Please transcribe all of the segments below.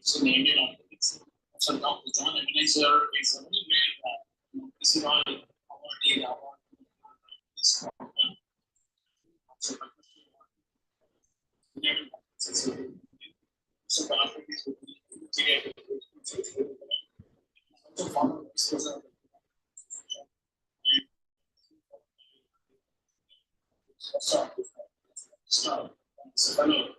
So the Indian orthopedics. So Dr. John Ebenezer is a very rare PCOI award. This program. So my question so the arthritis would be also follow disclosure. Start. So fellow.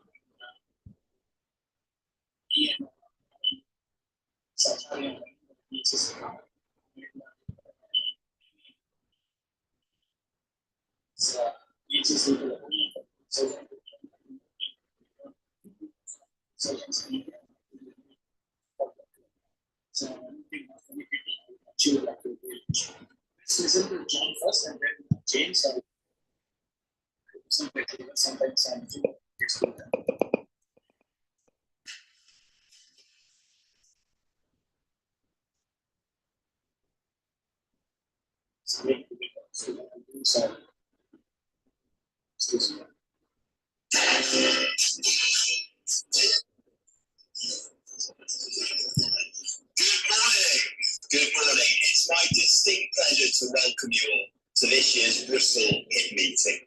Let's listen to John first and then James. Sometimes I'm Good morning. It's my distinct pleasure to welcome you all to this year's Bristol HIP meeting.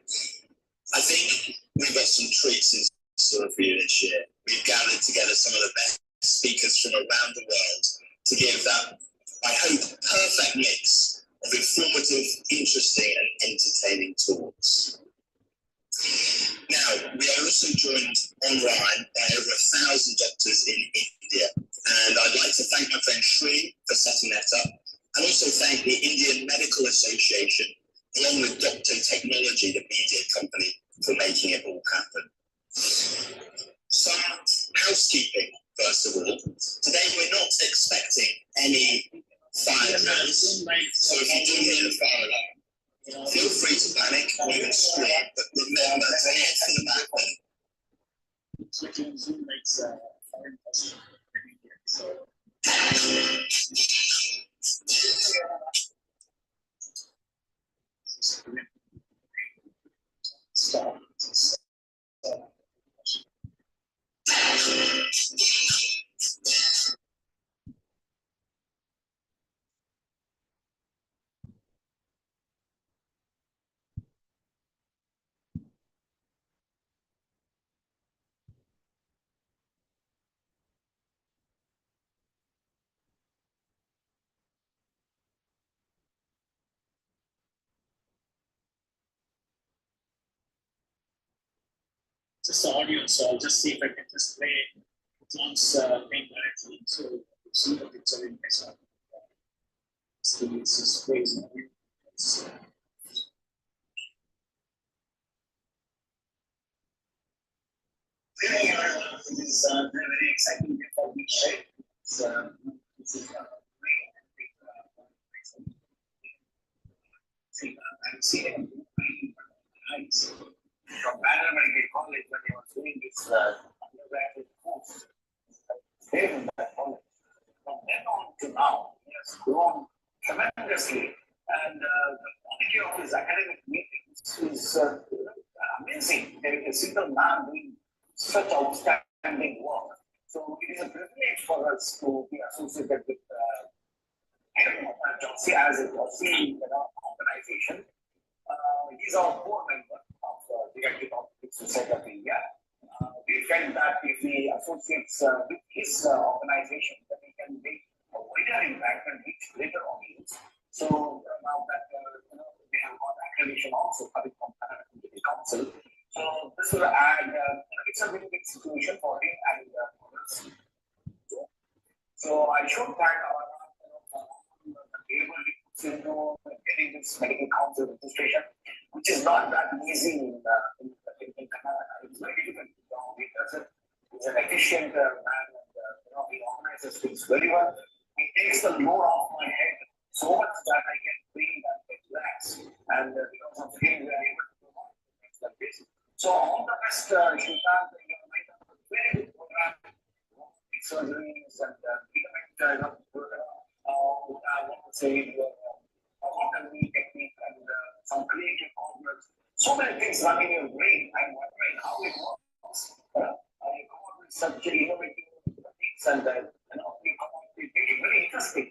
I think we've got some treats in store for you this year. We've gathered together some of the best speakers from around the world to give that, I hope, perfect mix of informative, interesting and entertaining talks. Now, we are also joined online by over 1,000 doctors in India, and I'd like to thank my friend Sri for setting that up, and also thank the Indian Medical Association, along with Doctor Technology, the media company, for making it all happen. Some housekeeping, first of all. Today we're not expecting any fire drills, so if you do hear the fire alarm, feel free to panic or even scream, but remember to head for the back way. Switching Zoom makes foreign person. So stop. Just the audio, so I'll just see if I can just play John's main directly. So you see the picture in this one. So it's just plays on it. This is a very exciting day for me, right? This is I'm seeing eyes. From Medical College when he was doing his undergraduate course. Stayed in that college. From then on to now, he has grown tremendously, and the quality of his academic meetings is amazing. There is a single man doing such outstanding work. So it is a privilege for us to be associated with JOSI as a JOSI organization. He's our core member of the Directive Orthopedic Society of India. We felt that if he associates with his organization, then he can make a wider impact and reach greater audience. So now that we have got accreditation also coming from the council, so this will add. It's a win-win situation for him and for us. So I should thank our getting this medical council registration, which is not that easy in Canada. It's very difficult. He does it. He's an efficient man, and he organizes things very well. He takes the load off my head so much that I can breathe and relax. And because of him, we are able to do things like this. So all the best, Shrikant. You might have a very good program. Surgeries and ligament. I want to say autonomy technique and some creative formulas. So many things running in your brain. I'm wondering how it works. You come up with such innovative techniques and we make it very interesting.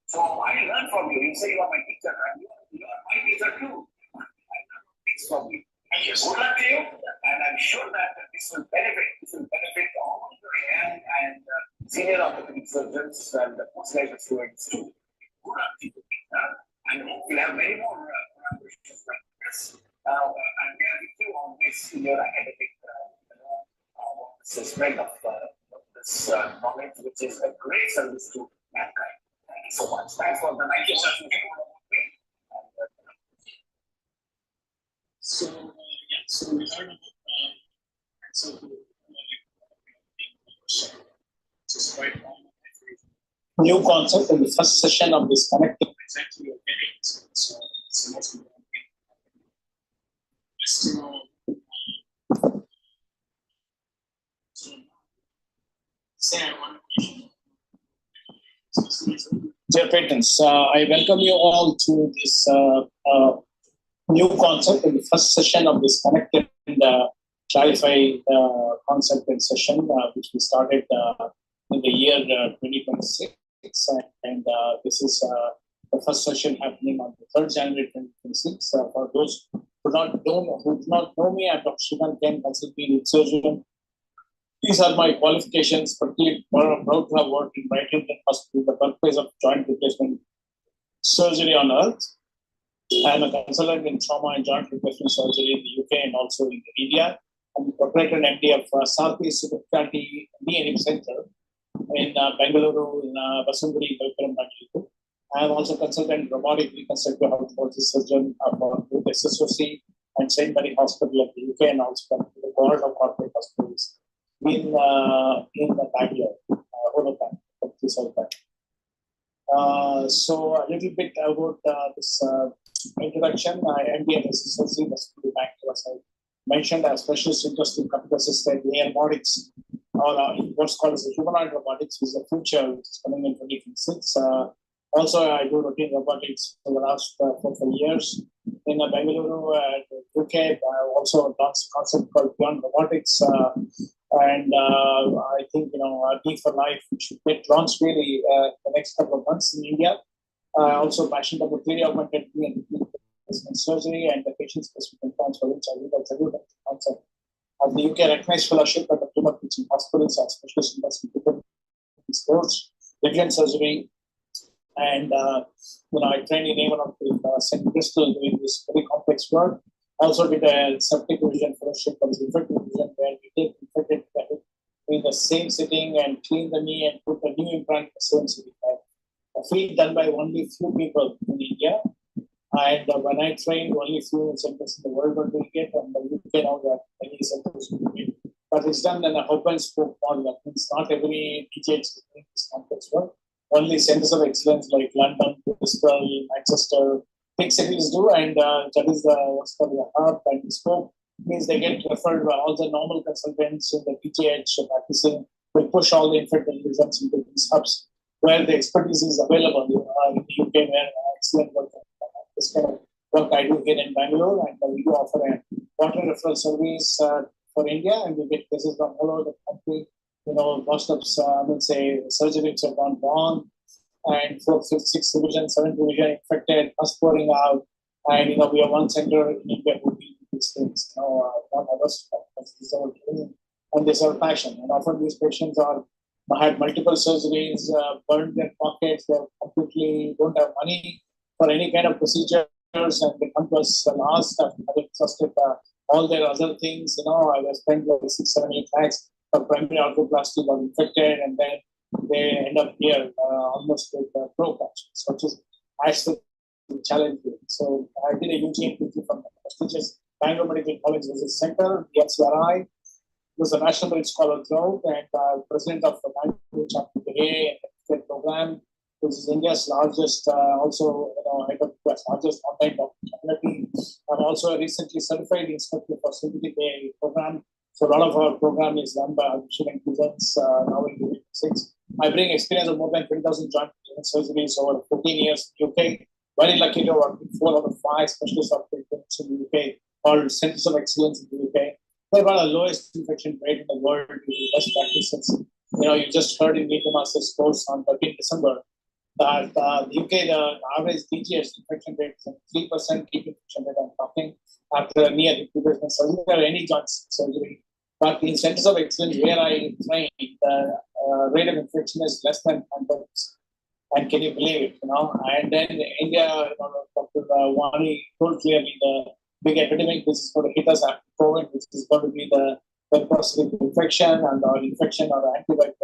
So I learn from you. You say you are my teacher, and you are my teacher too. I learn things from you. And good luck to you. And I'm sure that this will benefit all the young and senior orthopedic surgeons and the postgraduate students too. Good luck to you. And hope we'll have many more collaborations like this. And we are with you on this in your academic spread of this knowledge, which is a great service to mankind. Thank you so much. Thanks for the nice discussion. So we learned about just quite new concept in the first session of this connecting exactly you're getting. So it's the most important thing. Just to know. Say I want to Dear patrons, I welcome you all to this new concept in the first session of this connected clarified concept and session, which we started in the year 2026. And this is the first session happening on the 3rd January 2026. For those who do not know me, I'm Dr. Srikanth Ken, consulting lead surgeon. These are my qualifications, particularly proud to have worked in Brighton Hospital, the birthplace of joint replacement surgery on earth. I'm a consultant in trauma and joint replacement surgery in the UK and also in India. I'm the proprietor and MD of Sarthi Superspecialty Knee and Hip Center in Bengaluru, in Vasundari, Bengaluru. I am also consultant robotic reconstructive health surgeon for both SSOC and St. Mary Hospital of the UK and also the board of corporate hospitals in the Bangalore, whole of that. So a little bit about this introduction. I MD at SSOC, Vasundari, Bangalore, as I mentioned, as specialist interest in computer assisted AI robotics, or what's called as humanoid robotics, which is the future, which is coming in 2026. Also, I do routine robotics for the last 4 years. In Bengaluru, UK, I also launched a concept called Beyond Robotics. And I think, Need for Life should get launched really the next couple of months in India. Also passionate about 3D augmented and surgery and the patient-specific implants, for which I think that's a good concept. Of the UK recognized fellowship at the Plymouth Teaching Hospitals as specialist industry sports, vision surgery, and I trained in A1 of St. Bristol doing this very complex work. Also did a septic vision fellowship for infected vision, where we take infected in the same sitting and clean the knee and put a new implant in the same sitting. A feat done by only few people in India. And when I trained, only few centers in the world were doing it, and the UK now there are many centers doing it. But it's done in a hub and spoke model. That means not every teacher is doing this complex work. Only centers of excellence like London, Bristol, Manchester, big cities do, and that is what's called the hub and spoke. Means they get referred by all the normal consultants in the PTH practicing. We push all the infected lesions into these hubs where the expertise is available. In the UK, where excellent work. This kind of work I do here in Bangalore, and we do offer a water referral service for India, and we get cases from all over the country. Most of surgeries have gone wrong, and 4th, 5th, 6th division, 7th division infected, us pouring out, and we have one center in India who deal with these things. Not others, this is our training, and this is our passion. And often these patients had multiple surgeries, burned their pockets, they completely don't have money for any kind of procedures, and they come to us last after having exhausted all their other things. I was spent like 6, 7, 8 lakhs for primary arthroplasty, got infected, and then they end up here almost with broke actions, which is actually challenging. So I did a UG and PG from the prestigious Bangalore Medical College Research Center, the FCRI. It was a National Merit Scholar Cloud, and president of the Bangalore chapter of the A and program, which is India's largest, also head of the largest online doctor community. I'm also a recently certified instructor for synthetic AI program. So a lot of our program is run by artificial intelligence now in 2026. I bring experience of more than 20,000 joint surgeries over 14 years in the UK. Very lucky to work with 4 out of 5 specialist hospitals in the UK, called Centers of Excellence in the UK. They're one of the lowest infection rate in the world, with best practices You just heard in Meet the Masters course on 13th December that the UK, the average DGS infection rate is 3% deep infection rate. I'm talking after near replacement surgery or any joint surgery. But in centers of excellence where I trained, the rate of infection is less than 100%. And can you believe it? And then India, Dr. Wani told clearly the big epidemic which is going to hit us after COVID, which is going to be the prostate infection and or infection or antibiotic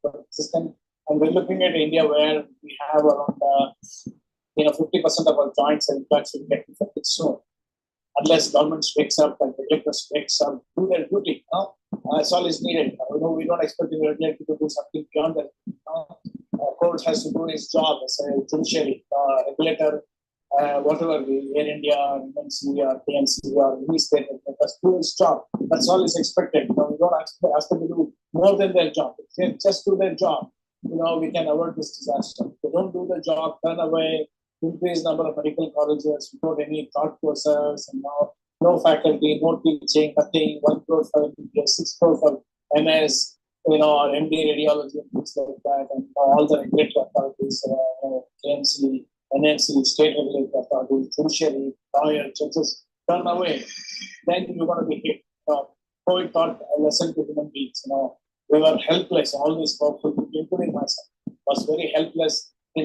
resistant. And we're looking at India where we have around 50% of our joints and implants will get infected soon, unless government wakes up and regulators wakes up, do their duty. That's all is needed. We don't expect the regulator to do something beyond that. Court has to do his job as a judiciary regulator, whatever Air India, MNC or PNC or any state regulators do his job. That's all is expected. We don't ask them to do more than their job. If they just do their job, we can avoid this disaster. If they don't do the job, turn away, increase number of medical colleges without any thought process, and no faculty, no teaching, nothing, 1 crore for MBBS, 6 crore for MS, or MD radiology and things like that, and all the regulatory authorities, KMC, NNC, state regulatory authorities, judiciary, lawyer, judges, turn away, then you're going to be hit. COVID taught a lesson to human beings. We were helpless. All these powerful people, including myself, was very helpless. In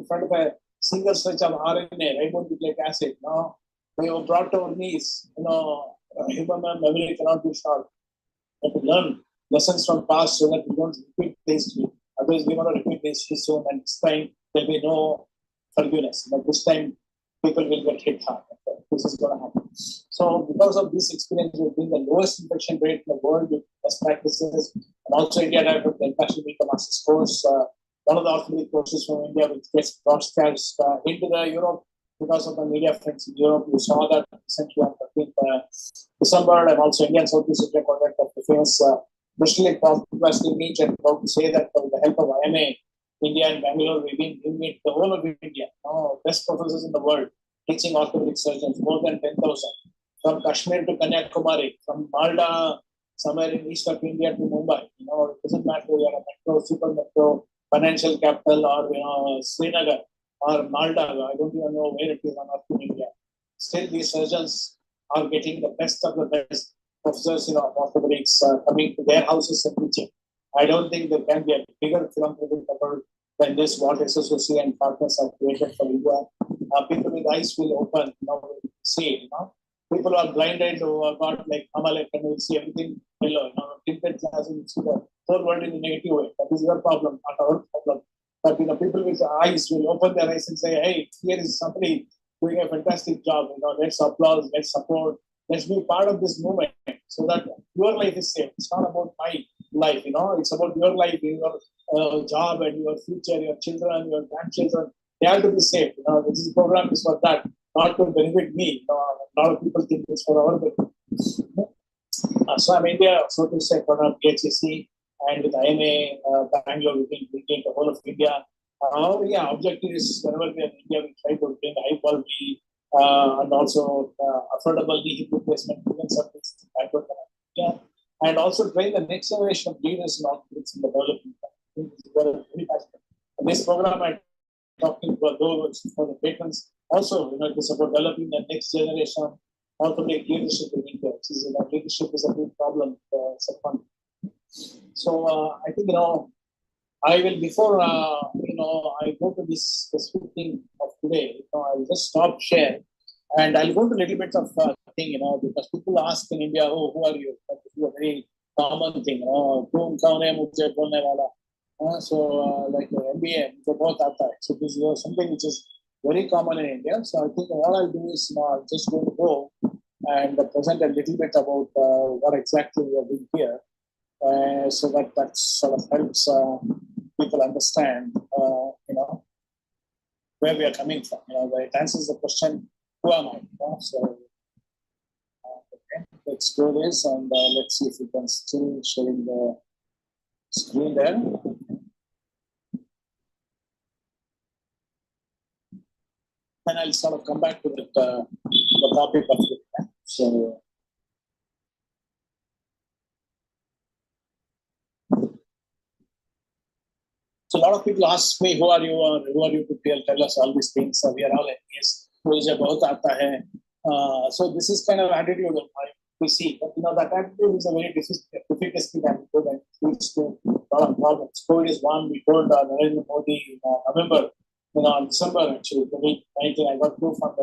front of a single stretch of RNA, ribonucleic acid. We were brought to our knees. Human memory cannot be short. We have to learn lessons from past so that we don't repeat the history. Otherwise, we want to repeat the history soon, and this time there'll be no forgiveness. But this time, people will get hit hard. This is going to happen. So, because of this experience, we've been the lowest infection rate in the world with best practices, and also India had the international Meet the Masters course. One of the orthopedic courses from India, which gets broadcast into the Europe because of the media friends in Europe. You saw that recently on 13th December. I'm also Indian Southeast Asia contact of the famous Bristol Plastic Meet, and proud to say that with the help of IMA, India and Bangalore, we've been giving the whole of India, best professors in the world, teaching orthopedic surgeons, more than 10,000, from Kashmir to Kanyakumari, from Malda, somewhere in east of India to Mumbai. It doesn't matter whether you're a metro, super metro, financial capital, or Srinagar or Malda. I don't even know where it is on earth in India. Still, these surgeons are getting the best of the best professors, of orthopedics coming to their houses and teaching. I don't think there can be a bigger philanthropic effort than this, what SSOC and partners have created for India. People with eyes will open, see, people are blinded who are not like Amalek and will see everything yellow, tinted glasses will see the whole world in a negative way. That is your problem, not our problem. But people with eyes will open their eyes and say, hey, here is somebody doing a fantastic job. Let's applaud, let's support, let's be part of this movement so that your life is safe. It's not about my life, it's about your life, your job and your future, your children, your grandchildren. They have to be safe. This program is for that, not to benefit me. A lot of people think it's for our benefit. So I'm India, so to say, for PHC and with IMA, Bangalore, we bring the whole of India. Objective is whenever we are in India, we try to bring high quality and also affordable knee hip replacement service backward India, and also train the next generation of leaders in orthopedics in the development. Very passionate. This program I'm talking about those for the patrons. Also, it is about developing the next generation of orthopedic leadership in India. Leadership is a big problem. So I think I will before I go to this specific thing of today. I'll just stop share, and I'll go to a little bit of thing. Because people ask in India, "Oh, who are you?" That is a very common thing. So like MBA, they both are that. So this is something which is very common in India. So I think what I'll do is I'm just going to go and present a little bit about what exactly we are doing here, so that sort of helps people understand, where we are coming from. It answers the question, who am I? So okay, let's do this, and let's see if we can still sharing the screen there. Then I'll sort of come back to the topic of it. So So a lot of people ask me, who are you, or who are you to tell us all these things? We are all envious. मुझे बहुत आता है. So this is kind of attitude of mine we see. But, that attitude is a very defeatistic attitude and leads to a lot of problems. COVID is one. We told Narendra Modi in November, in December actually, 2019, I got proof on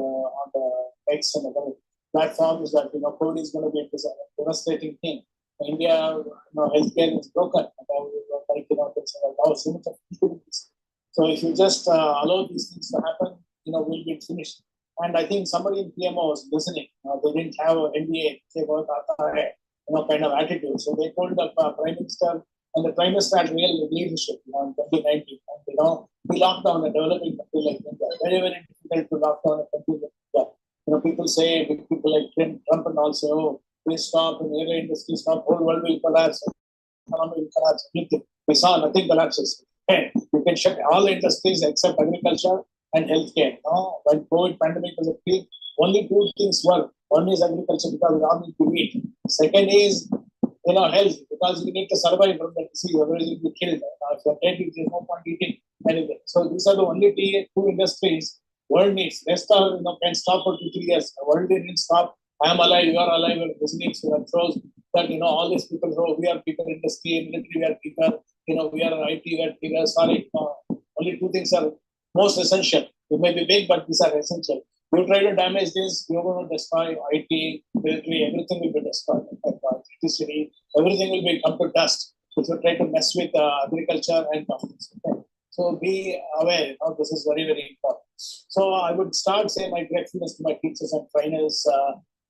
the X and the platforms that COVID is going to be a devastating thing. India, healthcare is broken. There's so much of difficulties. So if you just allow these things to happen, we'll be finished. And I think somebody in PMO was listening. They didn't have an NDA, kind of attitude. So they told the Prime Minister, and the Prime Minister had real leadership in 2019. And, we locked down a developing country like India. Very, very difficult to lock down a country like India. People say, people like Trump and all say, oh, please stop, and air industry stop, whole world will collapse, economy will collapse, everything. We saw nothing collapses. You can shut all industries except agriculture and healthcare. When COVID pandemic was a peak, only two things work. One is agriculture because we all need to eat. Second is health, because you need to survive from the disease, otherwise you'll be killed. If you're dead, there's no point eating anything. So these are the only two industries world needs. Rest are can stop for 2-3 years. The world didn't stop. I am alive, you are alive, and this needs to shows that all these people we are people industry, military, we are people, we are IT, we are people. Sorry, only two things are most essential. They may be big, but these are essential. You try to damage this, you're going to destroy IT, military, everything will be destroyed. Electricity, everything will be come to dust if you try to mess with agriculture and governments. Okay? So be aware. This is very, very important. So I would start saying my gratefulness to my teachers and trainers.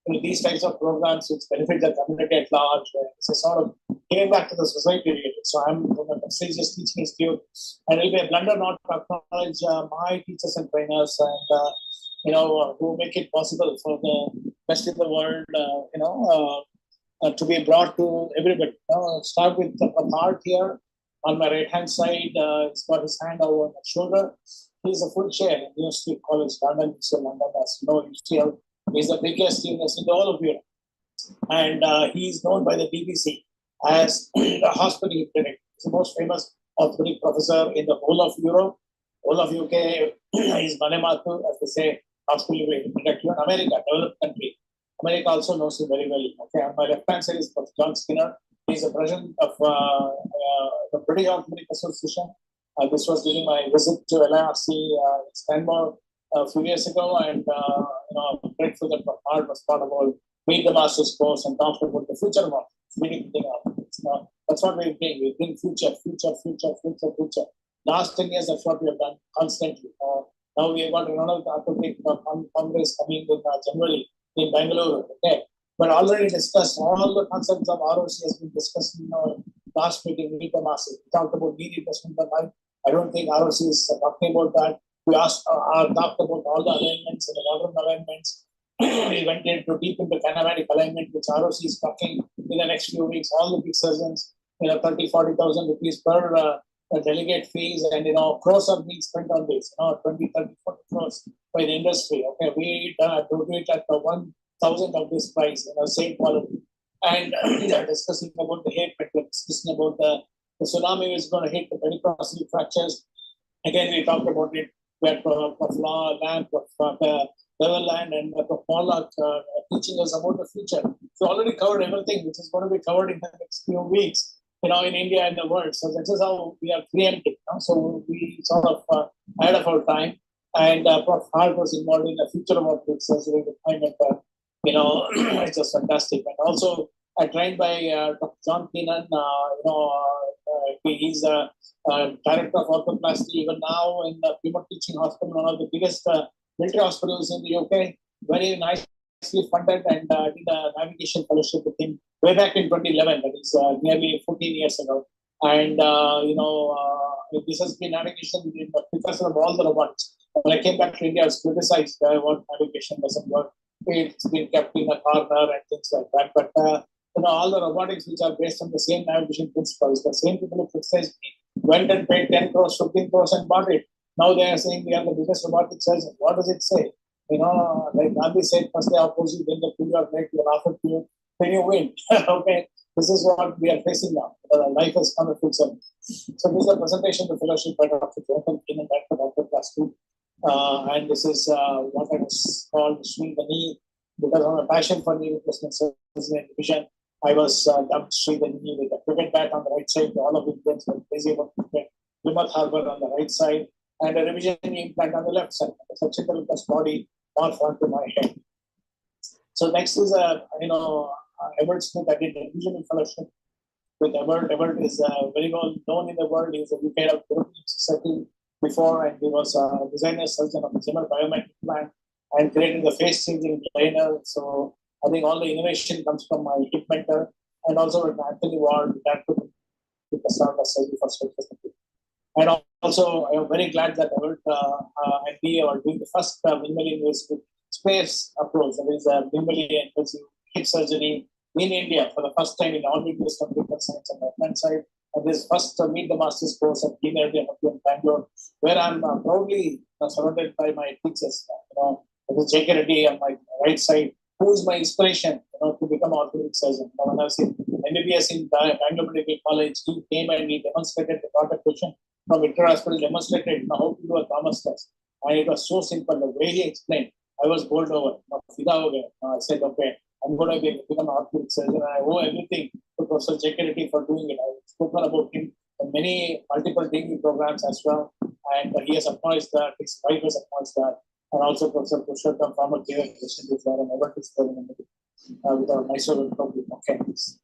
These types of programs which benefit the community at large. It's a sort of giving back to the society related. So I'm from a prestigious teaching institute, and it will be a blunder not to acknowledge my teachers and trainers, and who make it possible for the best in the world, to be brought to everybody. Start with Art here on my right hand side. He's got his hand over my shoulder. He's a full chair in University College London, London, as you know, UCL. He's the biggest university in all of Europe. And he's known by the BBC as the hospital clinic. He's the most famous orthopedic professor in the whole of Europe, whole of UK. He's Manematu, as they say, hospital clinic in America, developed country. America also knows him very well. Okay, on my left hand side is Professor John Skinner. He's the president of the British Orthopedic Association. This was during my visit to LIRC in Stanmore a few years ago, and I'm grateful that Art was part of all Meet the Masters course and talked about the future of art. That's what we're doing. We bring future. Last 10 years, that's what we have done constantly. Now we have got another orthopedic congress coming in January in Bangalore. Okay, but already discussed all the concepts of ROC has been discussed in our last meeting. Meet the Masters. We talked about need investment per month. I don't think ROC is talking about that. We talked about all the alignments and the modern alignments. We went into deep into kinematic alignment, which ROC is talking in the next few weeks. All the big surgeons, 30,000-40,000 rupees per delegate fees, and crores are being spent on this. 20, 30, 40 crores by the industry. Okay, we do it at the 1,000 of this price, same quality. And they are discussing about the hip, we're discussing about the tsunami is going to hit the pericostal fractures. Again, we talked about it. We had Prof. Lamp, Prof. Beverland, and Prof. Pollock teaching us about the future. So already covered everything, which is going to be covered in the next few weeks, in India and the world. So that is how we are preempting. So we sort of ahead of our time. And Prof. Hart was involved in the future of orthopedics during the time that, it's just fantastic. And also, I trained by Dr. John Keenan. He's a director of orthoplasty even now in the Plymouth Teaching Hospital, one of the biggest military hospitals in the UK. Very nicely funded, and did a navigation fellowship with him way back in 2011. That is nearly 14 years ago. And this has been navigation in the professor of all the robotics. When I came back to India, I was criticized what navigation doesn't work. It's been kept in a corner and things like that. But all the robotics which are based on the same navigation principles, the same people who criticized me went and paid 10 crores, 15 crores and bought it. Now they are saying we are the biggest robotic surgeon. What does it say? Like Gandhi said, first they oppose you, then they pull your leg, you're offered to you, then you win. Okay. this is what we are facing now. Life has come a full circle. So this is a presentation to fellowship by Dr. Jonathan King and Dr. Plasku. And this is what I was called swing the knee, because of my passion for knee replacement surgery and division. I was dubbed swing the knee with a cricket bat on the right side. All of Indians were crazy about cricket. Plymouth Harbour on the right side, and a revision knee implant on the left side. Such a body morph onto my head. So next is Everett Smith. I did a revision fellowship with Everett. Everett is very well known in the world. He is a UK of European Society before, and he was a designer surgeon of the Zimmer biometric plant and created the face changing trainer. So I think all the innovation comes from my hip mentor, and also with Anthony Ward, that took the start of surgery for specialty. And also, I am very glad that Everett and we are doing the first minimally invasive space approach. That is minimally invasive hip surgery in India for the first time in all English computer science on the left side. And this first Meet the Masters course at Clean Energy in Bangalore, where I'm proudly surrounded by my teachers. J.K. Reddy on my right side, who is my inspiration, to become an orthopedic surgeon. When I was in MBBS in Bangalore Medical College, he came and he demonstrated the product question from Victor Hospital, demonstrated how to do a Thomas test. And it was so simple. The way he explained, I was bowled over. I said, okay, I'm going to become an orthopedic surgeon. I owe everything to Professor J.K. Reddy for doing it. I've spoken about him in multiple degree programs as well. And he has acknowledged that, his wife has acknowledged that. And also Professor Pushottam, former KV president, is there, and Everett is there with our Mysore Republic. Okay.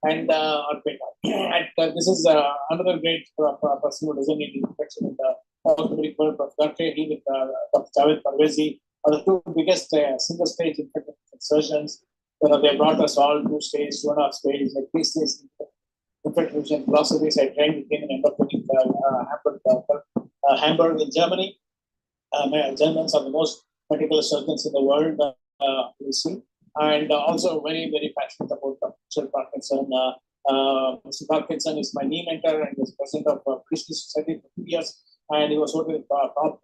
And this is another great person who doesn't need infection in the orthopedic world, Dr. He with Dr. Javed Parvezi are the two biggest single stage infected surgeons. They brought us all 2 stages, 2.5 stages, like 3 stages infection philosophies. I trained with him in Hamburg in Germany. Germans are the most medical surgeons in the world, we see. And also very, very passionate about Mr. Parkinson. Mr. Parkinson is my knee mentor and was president of British Society for 2 years. And he was one of the top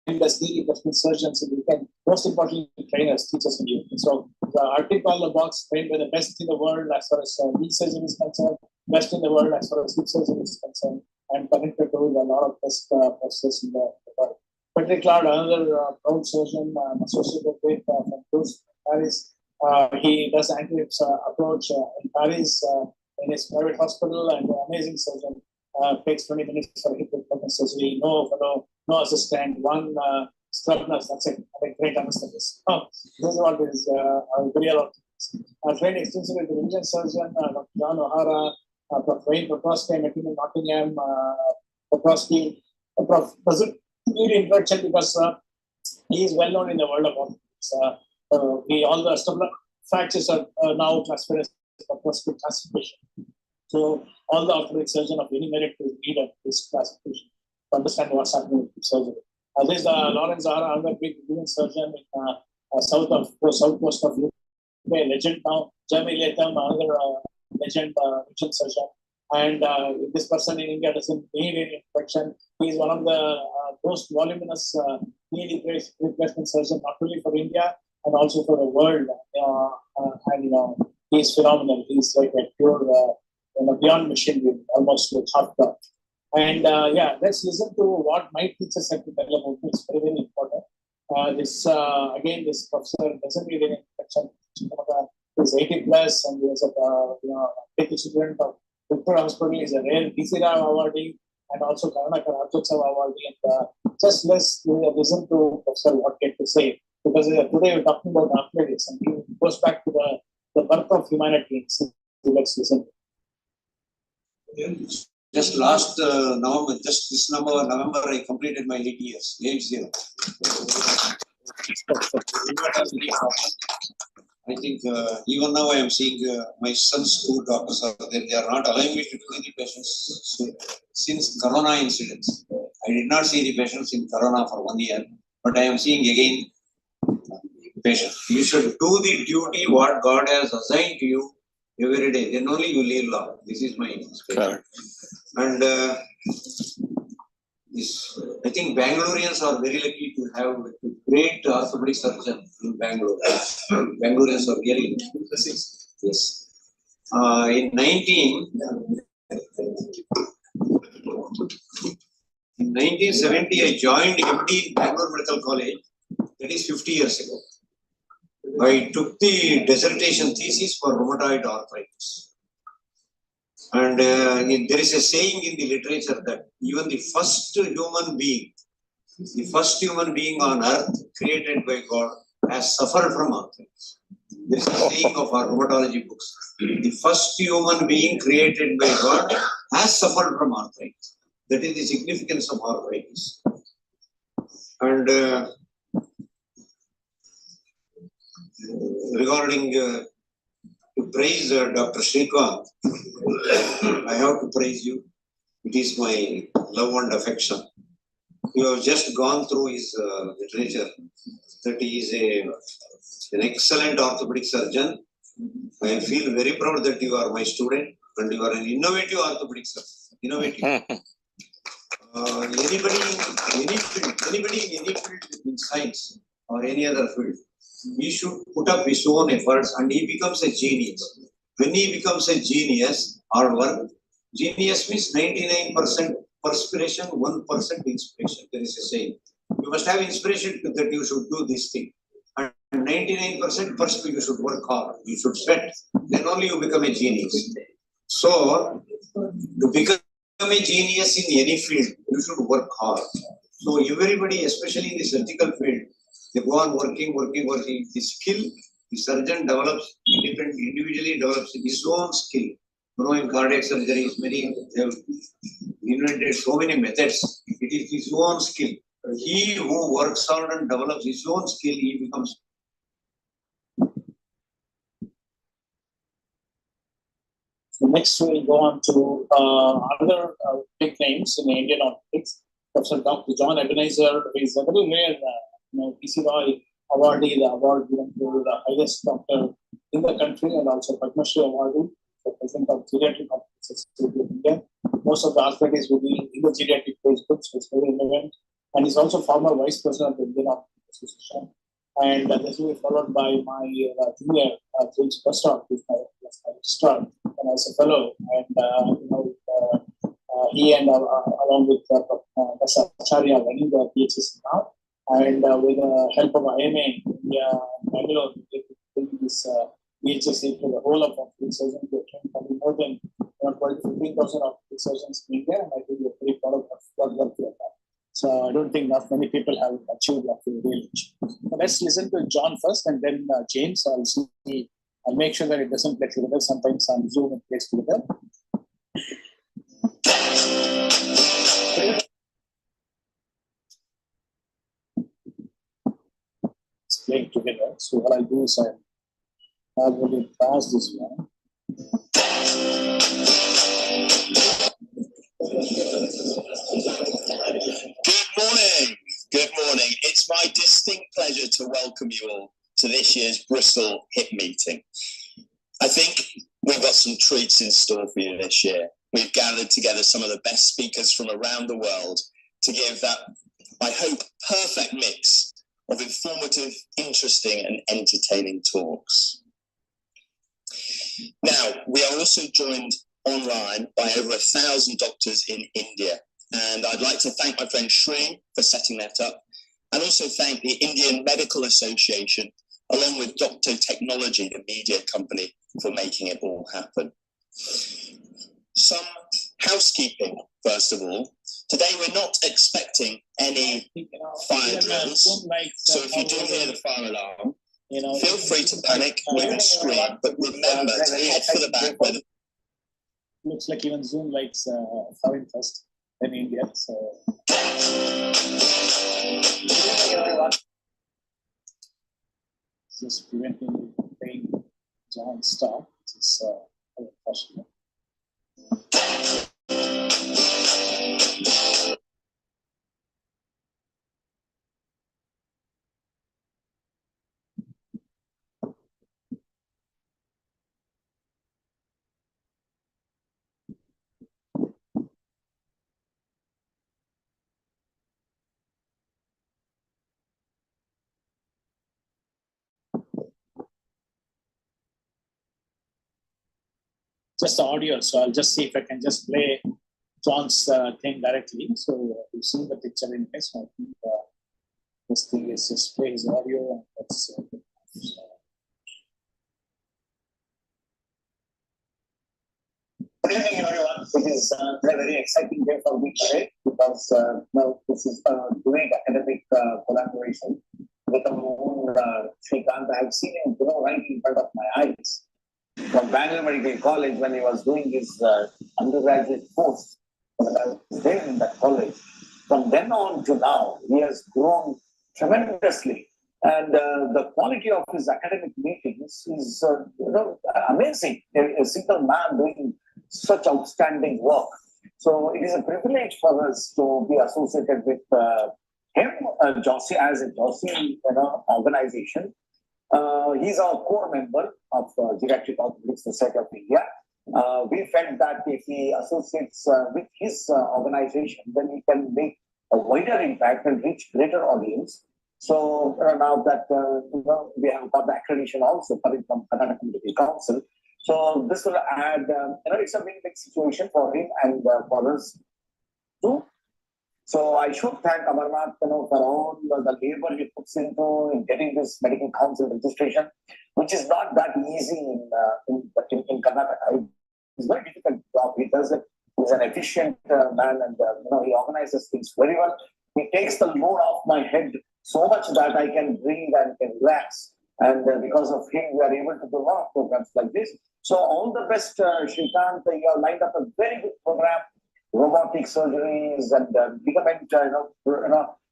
knee replacement surgeons in the UK. Most importantly, trainers, teachers in the UK. So I tick all the box, trained by the best in the world as far as knee surgery is concerned, best in the world as far as hip surgery is concerned, and connected to a lot of best professors in the world. Patrick Claude, another proud surgeon, associated with from Paris. He does anti-hips approach in Paris in his private hospital, and an amazing surgeon. Takes 20 minutes for hip replacement surgery, no fellow, no assistant, one scrub nurse, that's it. A great anesthetist. This is what is real orthopedics. I trained extensively with the revision surgeon, Dr. John O'Hara, Prof. Wayne Poprosky, I met him in Nottingham. Poprosky doesn't need introduction because he is well known in the world of orthopedics. All the stubborn fractures are now classified as Poprosky classification. So all the orthopedic surgeon of any merit will need this classification to understand what's happening with surgery. This is Lawrence Zahra, another big women surgeon in south coast of UK, legend now. Jeremy Latham, another legend surgeon. And this person in India doesn't need any infection. He is one of the most voluminous knee replacement surgeons, not only for India and also for the world. And he is phenomenal. He is like a pure beyond machinery, almost like half done. And let's listen to what my teachers have to tell about this. It's very, very important. This professor doesn't need any infection. He's 80 plus and he is a student of Victor Hospital. He's a rare DC Rao awardee and also Karnataka Rajyotsav awardee. And just let's listen to Professor what he had to say, because today we're talking about arthritis and he goes back to the birth of humanity. So let's listen. Just last November, just this November, I completed my 8 years, age 0. I think even now I am seeing my son's 2 doctors are there. They are not allowing me to see the patients since Corona incidents. I did not see the patients in Corona for 1 year, but I am seeing again patients. You should do the duty what God has assigned to you every day. Then only you live long. This is my inspiration. And I think Bangaloreans are very lucky to have a great orthopedic surgeon in Bangalore. Bangaloreans are really yes. In 1970, I joined MD in Bangalore Medical College. That is 50 years ago. I took the dissertation thesis for rheumatoid arthritis. And there is a saying in the literature that even the first human being on earth created by God has suffered from arthritis. This is a saying of our rheumatology books. The first human being created by God has suffered from arthritis. That is the significance of arthritis. And regarding to praise Dr. Srikanth, I have to praise you. It is my love and affection. You have just gone through his literature. That he is an excellent orthopedic surgeon. I feel very proud that you are my student and you are an innovative orthopedic surgeon. Innovative. Anybody in any field in science or any other field, he should put up his own efforts and he becomes a genius. When he becomes a genius, hard work, genius means 99% perspiration, 1% inspiration. There is a saying. You must have inspiration that you should do this thing. And 99% perspiration, you should work hard. You should sweat. Then only you become a genius. So, to become a genius in any field, you should work hard. So everybody, especially in the surgical field, they go on working. The skill, the surgeon develops individually develops his own skill. You know, in cardiac surgery, they have invented so many methods. It is his own skill. He who works hard and develops his own skill, he becomes. So next we'll go on to other big names in Indian orthopedics. Professor Dr. John Ebenezer is a very rare, PC Roy awardee, the award given to the highest doctor in the country and also Padma Shri awardee, the president of Geriatric Society of India. Most of the arthritis will be in the geriatric phase groups, so it's very relevant. And he's also former vice president of the Indian Orthopedic Association. And this will be followed by my junior, James Preston, who is my registrar and as a fellow. And he and along with Dr. Acharya are running the PHS now. And with the help of IMA in India, Bangalore, we will bring this PHS to the whole of orthopedic surgeons. We are trained probably more than 12,000 to 15,000 orthopedic surgeons in India, and I think we are very proud of what work we have done. So I don't think not many people have achieved what we really achieved. So let's listen to John first and then James. I'll make sure that it doesn't play together. Sometimes on Zoom it plays together. It's playing together. So what I'll do is I'll really pause this one. Good morning. It's my distinct pleasure to welcome you all to this year's Bristol HIP meeting. I think we've got some treats in store for you this year. We've gathered together some of the best speakers from around the world to give that, I hope, perfect mix of informative, interesting and entertaining talks. Now, we are also joined online by over 1,000 doctors in India. And I'd like to thank my friend Shri for setting that up, and also thank the Indian Medical Association, along with Doctor Technology, the media company, for making it all happen. Some housekeeping, first of all. Today we're not expecting any fire drills, so if you do hear the fire alarm, feel free to panic or even scream, but remember to head for the back where the... Looks like even Zoom likes firing first in India, so... Just preventing paying John stop, which is unfortunate. just the audio. So I'll just see if I can just play John's thing directly. So you see the picture in case. I think this thing is just play his audio and that's Good evening, everyone. It is a very exciting day for me today because now this is a great academic collaboration with our own Srikanth. I have seen him, right in front of my eyes from Bangalore Medical College when he was doing his undergraduate course. When I was there in that college. From then on to now, he has grown tremendously. And the quality of his academic meetings is amazing. A single man doing such outstanding work. So it is a privilege for us to be associated with him, Joshi, as a Joshi organization. He's our core member of Geriatric Orthopedic Society of India. We felt that if he associates with his organization, then he can make a wider impact and reach greater audience. So now that we have got the accreditation also coming from Karnataka Medical Council, so this will add. It's a win-win situation for him and for us too. So I should thank Amarnath for all the labor he puts into in getting this medical council registration, which is not that easy in Karnataka. It's very difficult job. He does it. He's an efficient man, and he organizes things very well. He takes the load off my head so much that I can breathe and can relax. And because of him, we are able to do a lot of programs like this. So all the best, Srikanth. You have lined up a very good program. Robotic surgeries and ligament,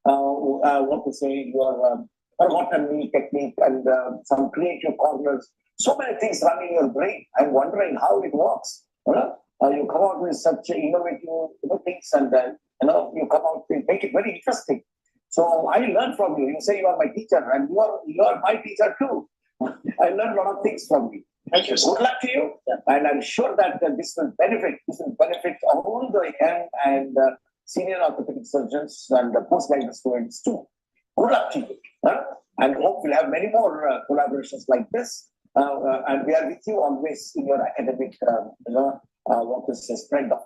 what to say, your ergonomy technique and some creative corners. So many things running in your brain. I'm wondering how it works. You come out with such innovative things, and you come out and make it very interesting. So I learned from you. You say you are my teacher, and you are my teacher too. I learned a lot of things from you. Thank you. Good luck to you, and I'm sure that this will benefit. This will benefit all the young and senior orthopedic surgeons and the postgraduate students too. Good luck to you, and hope we'll have many more collaborations like this. And we are with you always in your academic, what is the spread of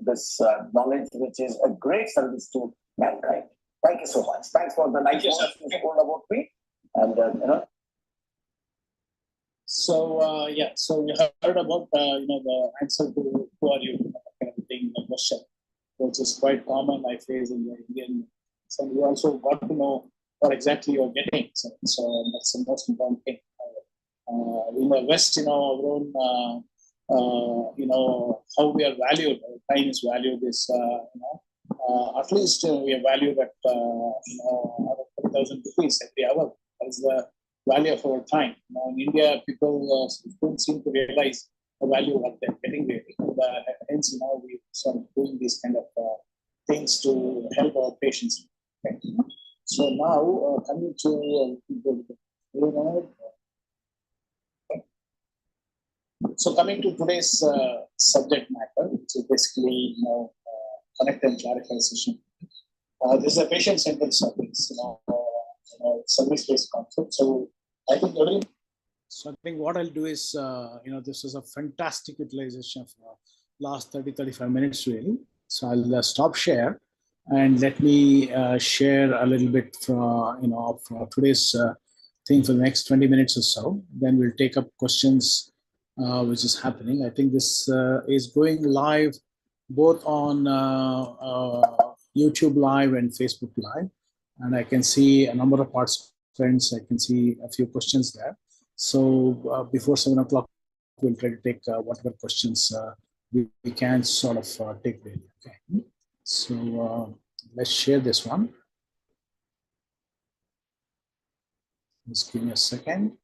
this knowledge, which is a great service to mankind. Thank you so much. Thanks for the nice words you told about me, and So so you heard about the answer to who are you kind of thing, the question, which is quite common I face in the Indian. So we also got to know what exactly you're getting. So that's the most important thing. In the West, our own, how we are valued. Time is valued is at least we are valued at 30,000 rupees every hour. That's the value of our time. In India, people don't seem to realize the value of what they're getting really. And hence, we sort of doing these kind of things to help our patients. Okay. So now, coming to coming to today's subject matter, which is basically connect and clarify session. This is a patient-centered service, service-based concept. So I think what I'll do is, this is a fantastic utilization of last 30-35 minutes really. So I'll stop share and let me share a little bit of today's thing for the next 20 minutes or so. Then we'll take up questions, which is happening. I think this is going live both on YouTube Live and Facebook Live. And I can see a number of participants. I can see a few questions there. So before 7 o'clock, we'll try to take whatever questions we can sort of take really. Okay. So let's share this one. Just give me a second.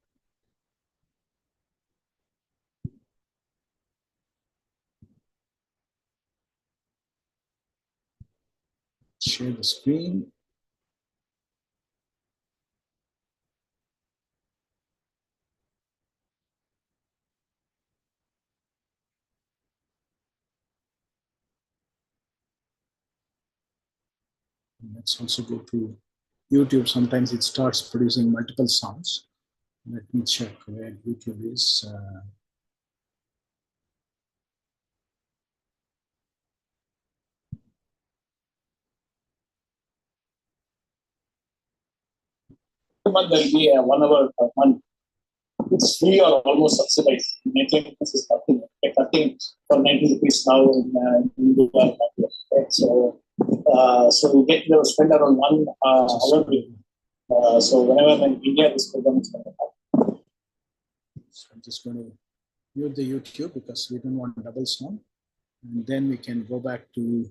Share the screen. Let's also go to YouTube. Sometimes it starts producing multiple sounds. Let me check where YouTube is. month there will be a 1 hour per month. It's free or almost subsidized. 19 rupees is nothing. Like nothing for 90 rupees now in India. Right? So we get to spend around 1 hour. So whenever in India, this program is going to happen. So I'm just going to mute the YouTube because we don't want double sound. And then we can go back to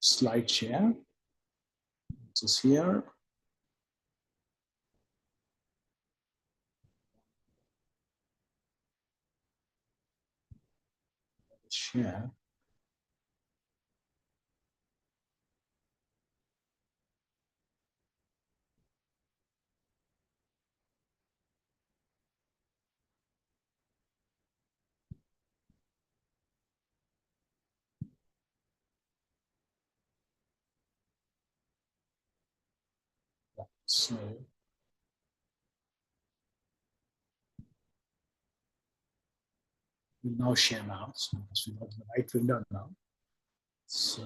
slide share, which is here. Share. So we now share now. So we got the right window now. So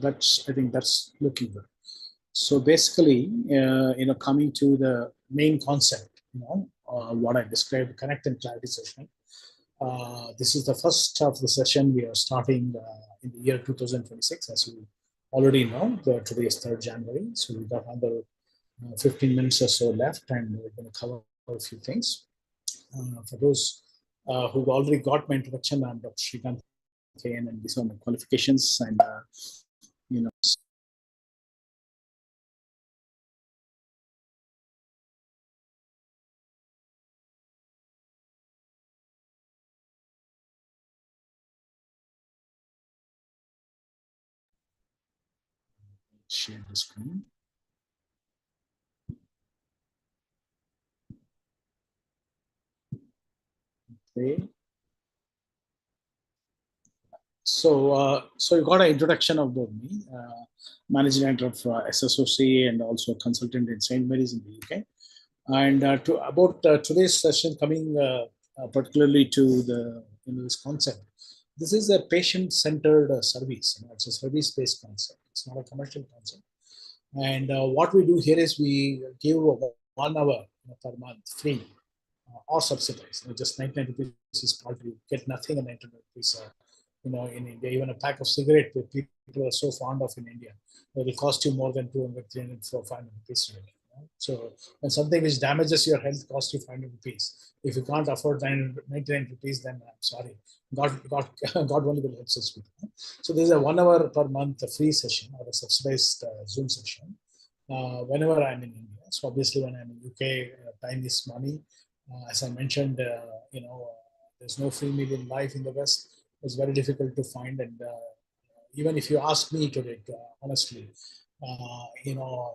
I think that's looking good. So basically, coming to the main concept, what I described, connect and clarity session. This is the first of the session we are starting in the year 2026, as you already know. Today is 3rd January, so we've got another 15 minutes or so left, and we're going to cover a few things. For those who've already got my introduction, I'm Dr. Srikanth K.N., and these are my qualifications, and share the screen. Okay. So you got an introduction about me, managing director of SSOC and also consultant in St. Mary's in the UK. And about today's session, coming particularly to this concept. This is a patient-centered service. It's a service-based concept. It's not a commercial concept. And what we do here is we give 1 hour per month free or subsidized. Just 99 rupees is called. You get nothing and 99 rupees. In India, even a pack of cigarette that people are so fond of in India, it will cost you more than 200, 300, 400, 500 rupees. Really. So when something which damages your health costs you 500 rupees, if you can't afford 99 rupees, then I'm sorry. God only will help us with. So there's a 1 hour per month free session or a subsidized Zoom session whenever I'm in India. So obviously when I'm in UK, time is money. As I mentioned, there's no free meal in life in the West. It's very difficult to find, and even if you ask me today, honestly,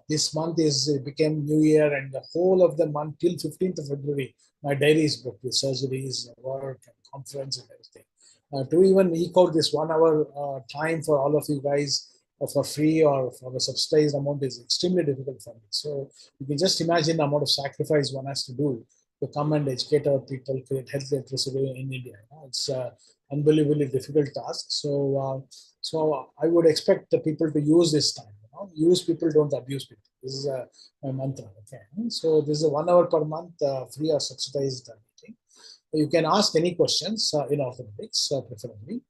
this month became New Year, and the whole of the month till 15th of February, my diary is booked with surgeries, work, and conference, and everything. To even eke out this 1 hour time for all of you guys for free or for the subsidized amount is extremely difficult for me. So you can just imagine the amount of sacrifice one has to do to come and educate our people, create health literacy in India. It's unbelievably difficult task. So I would expect the people to use this time. Use people, don't abuse people. This is my mantra. Okay. So this is a 1 hour per month free or subsidized meeting. You can ask any questions in orthotics, preferably,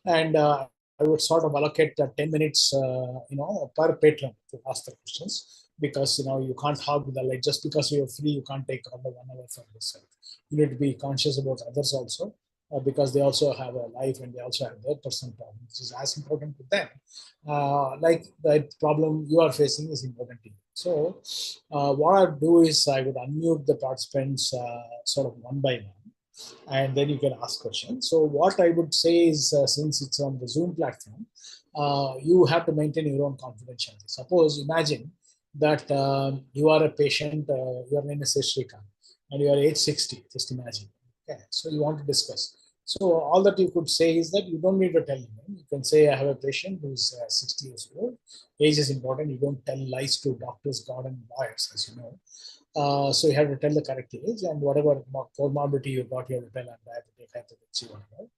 and I would sort of allocate 10 minutes, per patron to ask the questions, because you can't hog the light. Just because you're free, you can't take all the 1 hour for yourself. You need to be conscious about others also, because they also have a life and they also have their personal problem, which is as important to them. Like the problem you are facing is important to you. So what I do is I would unmute the participants sort of one by one, and then you can ask questions. So what I would say is, since it's on the Zoom platform, you have to maintain your own confidentiality. Suppose, imagine that you are a patient, your name is Srikanth, and you are age 60, just imagine. Okay, so you want to discuss. So all that you could say is that you don't need to tell him. You can say, I have a patient who's 60 years old. Age is important. You don't tell lies to doctors, God, and lawyers, as you know. So you have to tell the correct age, and whatever comorbidity you got, you have to tell I'm diabetic, hypertensive, whatever.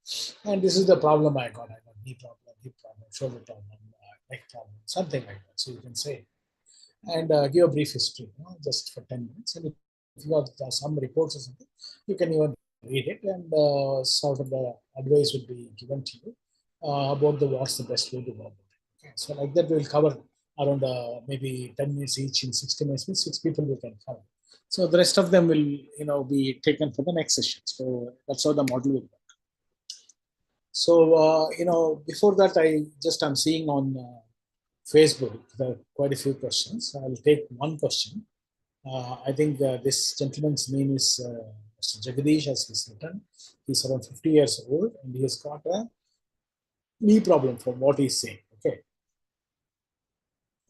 And this is the problem I got. I got knee problem, hip problem, shoulder problem, neck problem, something like that. So you can say, and give a brief history, just for 10 minutes. And if you have some reports or something, you can even read it, and sort of the advice would be given to you about what's the best way to go about it. Okay. So like that, we'll cover around maybe 10 minutes each. In 60 minutes, 6 people we can cover. So the rest of them will be taken for the next session. So that's how the model will work. So before that, I'm seeing on Facebook there are quite a few questions. I'll take one question. I think this gentleman's name is Mr. Jagadish, as he's written. He's around 50 years old, and he has got a knee problem from what he's saying. Okay.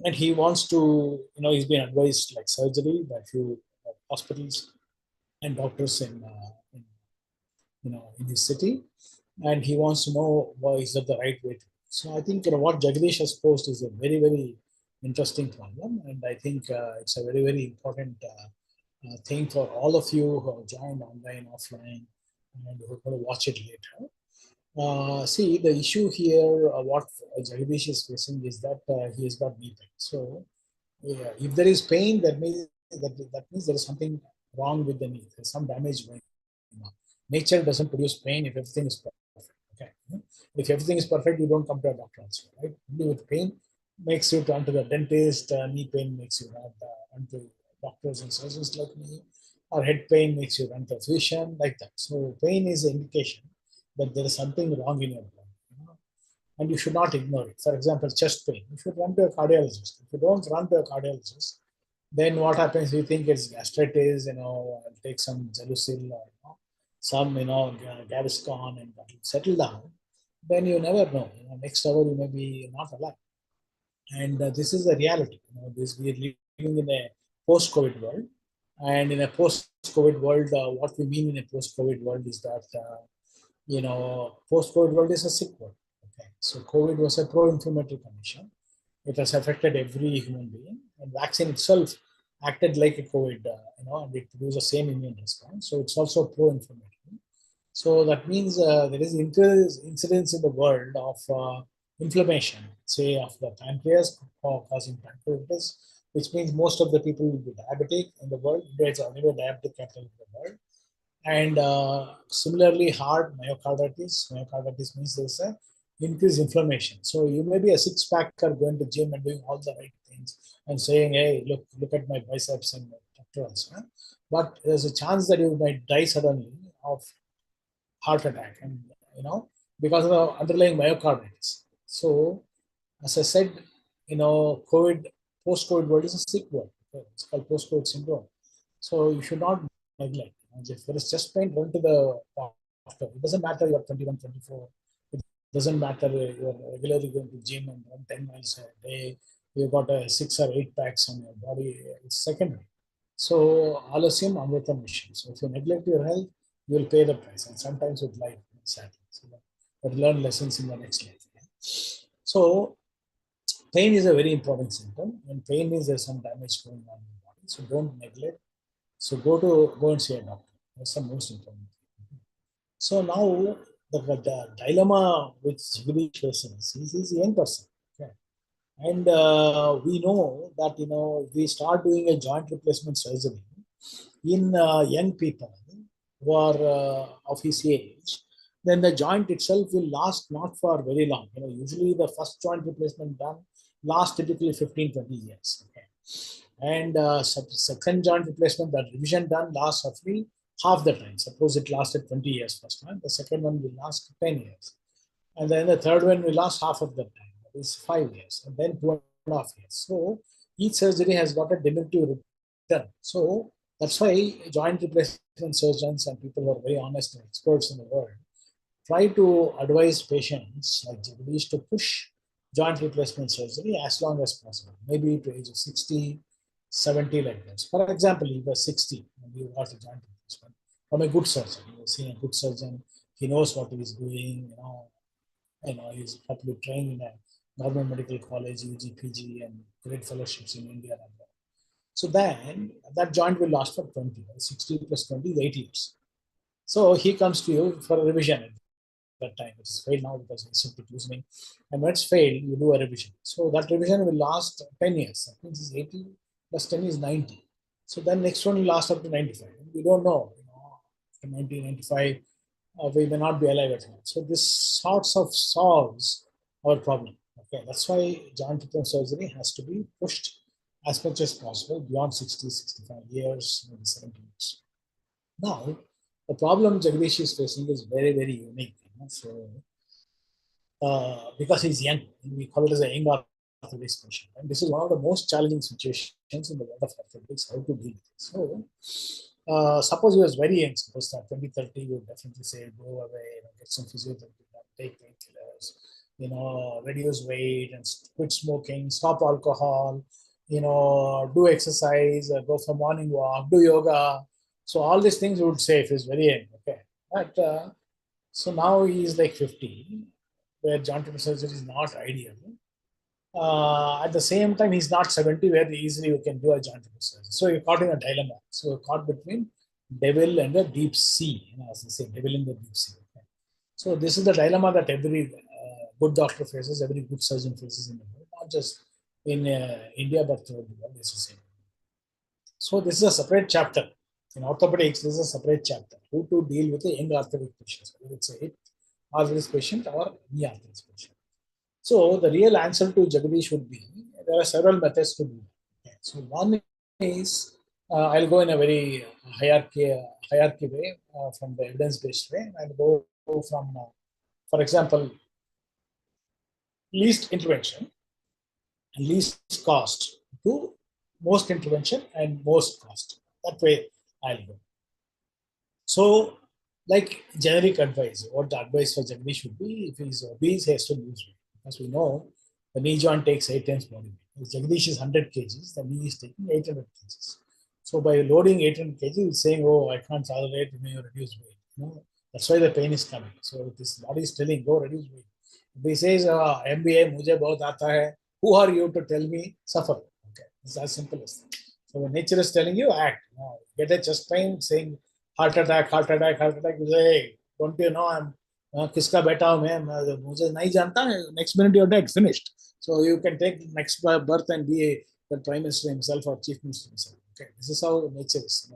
And he wants to, he's been advised like surgery by a few hospitals and doctors in his city. And he wants to know why is that the right way to. So I think what Jagadish has posed is a very, very interesting problem. And I think it's a very, very important thing for all of you who have joined online, offline, and who are going to watch it later. See, the issue here, what Jagadish is facing is that he has got knee pain. So if there is pain, that means there is something wrong with the knee. There's some damage going on. Nature doesn't produce pain if everything is perfect. Okay. If everything is perfect, you don't come to a doctor also, right? Only with pain makes you turn to the dentist, knee pain makes you run to doctors and surgeons like me, or head pain makes you run to a physician, like that. So pain is an indication that there is something wrong in your body, and you should not ignore it. For example, chest pain, you should run to a cardiologist. If you don't run to a cardiologist, then what happens? You think it's gastritis, I'll take some Gelusil or some, Gaviscon, and that will settle down. Then you never know. Next hour you may be not alive. And this is the reality. We are living in a post-COVID world, and in a post-COVID world, what we mean in a post-COVID world is that post-COVID world is a sick world. Okay, so COVID was a pro-inflammatory condition. It has affected every human being, and vaccine itself acted like a COVID, and it produced the same immune response. So it's also pro-inflammatory. So that means there is incidence in the world of inflammation, say of the pancreas, causing pancreatitis, which means most of the people will be diabetic in the world. India is already a diabetic capital in the world. And similarly, heart myocarditis. Myocarditis means there's a increased inflammation. So you may be a six-packer going to gym and doing all the right things and saying, hey, look at my biceps and my pectorals. But there's a chance that you might die suddenly of heart attack, and because of the underlying myocarditis. So, as I said, COVID, post-COVID world is a sick world. It's called post-COVID syndrome. So you should not neglect. If there is chest pain, run to the doctor. It doesn't matter you're 21, 24. It doesn't matter you're regularly going to gym and run 10 miles a day. You've got 6 or 8 packs on your body. It's secondary. So alasam amritam mission. So if you neglect your health, you will pay the price, and sometimes with life, sadly. So but learn lessons in the next life. So pain is a very important symptom, and pain means there's some damage going on in the body. So don't neglect. So go and see a doctor. That's the most important thing. So now the dilemma which Jagadish faces is he's a young person. Okay. And we know that if we start doing a joint replacement surgery in young people who are of his age, then the joint itself will last not for very long. Usually the first joint replacement done lasts typically 15, 20 years. Okay. And second joint replacement, that revision done lasts roughly half the time. Suppose it lasted 20 years first time, the second one will last 10 years. And then the third one will last half of the time, that is 5 years, and then 2.5 years. So each surgery has got a diminutive return. So that's why joint replacement surgeons and people who are very honest and experts in the world try to advise patients like Jagadish to push joint replacement surgery as long as possible, maybe to age of 60, 70 like that. For example, you were 60 and you got a joint replacement. from a good surgeon. He's seen a good surgeon. He knows what he is doing. He's probably trained in a government medical college, UG, PG, and great fellowships in India. So then that joint will last for 20 years. 60 plus 20 is 8 years. So he comes to you for a revision at that time. It's failed now because it's simply loosening. And when it's failed, you do a revision. So that revision will last 10 years. That means it's 80 plus 10 is 90. So then next one will last up to 95. We don't know. After 1995, we may not be alive at all. So this sorts of solves our problem. Okay, that's why joint replacement surgery has to be pushed as much as possible beyond 60, 65 years, maybe 70 years. Now, the problem Jagdish is facing is very, very unique. So, because he's young, we call it as a young arthritis patient. And this is one of the most challenging situations in the world of arthritis, how to deal with it. So, suppose he was very young, suppose that 20, 30, would definitely say, go away, get some physiotherapy, take painkillers, reduce weight and quit smoking, stop alcohol, do exercise, go for morning walk, do yoga. So all these things we would say if he's very young, okay. But so now he is like 50, where joint replacement surgery is not ideal. At the same time, he's not 70, where easily you can do a joint replacement surgery. So you're caught in a dilemma. So you're caught between devil and the deep sea, as they say, devil in the deep sea. Okay? So this is the dilemma that every good doctor faces, every good surgeon faces in the world, not just in India, but throughout the world, it's the same. So this is a separate chapter. In orthopedics, this is a separate chapter. How to deal with a young arthritic patient, whether it's a hip arthritis patient or knee arthritis patient. So the real answer to Jagdish would be, there are several methods to do that. Okay. So one is, I'll go in a very hierarchy way, from the evidence-based way. I'll go from, for example, least intervention and least cost to most intervention and most cost. That way I'll go. So, like generic advice, what the advice for Jagdish should be, if he's obese, he has to lose weight. As we know, the knee joint takes 8 times body weight. If Jagdish is 100 kgs, the knee is taking 800 kgs. So by loading 800 kgs, he's saying, oh, I can't tolerate, you reduce weight. That's why the pain is coming. So this body is telling, go reduce weight. If he says, MBA, mujhe bahut aata hai, who are you to tell me suffer? Okay, it's as simple as that. So when nature is telling you, act. Get a chest pain, saying heart attack, heart attack, heart attack. You say, hey, don't you know I'm किसका बेटा हूँ मैं मुझे नहीं जानता next minute you're dead, finished. So you can take next birth and be the prime minister himself or chief minister himself. Okay, this is how nature is.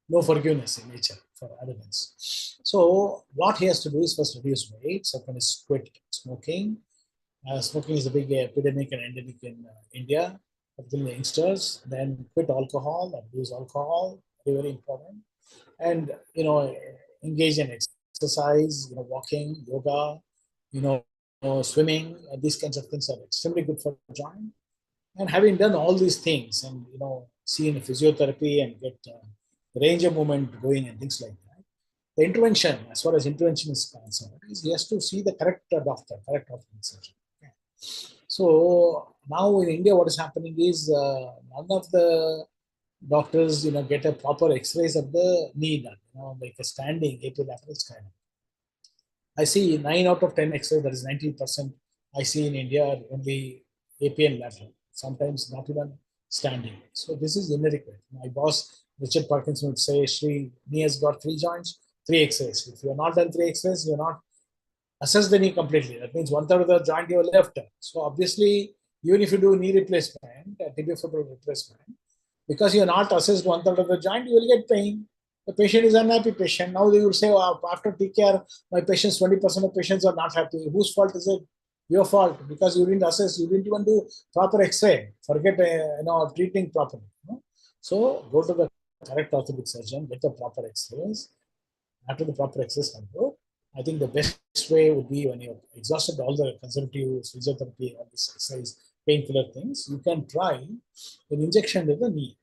No forgiveness in nature for arrogance. So what he has to do is first reduce weight. Second is quit smoking. Smoking is a big epidemic and endemic in India, particularly youngsters. Then quit alcohol, abuse alcohol, very, very important. And engage in exercise, walking, yoga, swimming. These kinds of things are extremely good for the joint. And having done all these things, and seen physiotherapy and get range of movement going and things like that, the intervention, as far as intervention is concerned, is he has to see the correct doctor, correct surgeon. Okay. So now in India, what is happening is none of the doctors, get a proper X-rays of the knee done, like a standing epilateral scanning. I see 9 out of 10 X-rays, that is 90%. I see in India are only AP and lateral, sometimes not even standing. So this is inadequate. My boss, Richard Parkinson, would say, Shri, knee has got 3 joints, 3 X-rays. If you are not done 3 X-rays, you are not assessed the knee completely. That means 1/3 of the joint you are left. So obviously, even if you do knee replacement, tibial replacement, because you are not assessed 1/3 of the joint, you will get pain. The patient is an unhappy patient. Now they will say, oh, after TKR, my patients, 20% of patients are not happy. Whose fault is it? Your fault, because you didn't assess, you didn't even do proper X-ray. Forget, treating properly. So go to the correct orthopedic surgeon, get the proper X-rays. After the proper X-rays control, I think the best way would be when you've exhausted all the conservative physiotherapy, all this exercise, painkiller things, you can try an injection with the knee.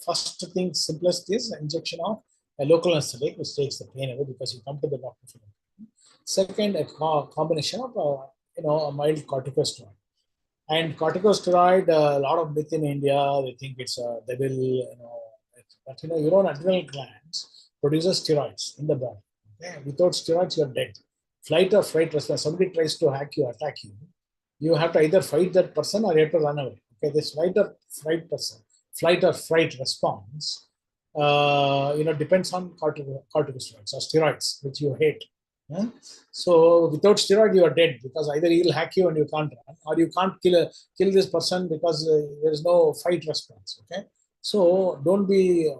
First thing, simplest is injection of a local anesthetic, which takes the pain away because you come to the doctor for the pain. Second, a combination of a mild corticosteroid. And corticosteroid, a lot of myth in India, they think it's a devil, but adrenal glands produces steroids in the body. Okay? Without steroids, you're dead. Flight or fright response. Somebody tries to hack you, attack you. You have to either fight that person or you have to run away. Okay, this flight or fright response, depends on corticosteroids or steroids, which you hate. Yeah? So without steroid, you are dead because either he will hack you and you can't run, or you can't kill this person because there is no fight response. Okay, so don't be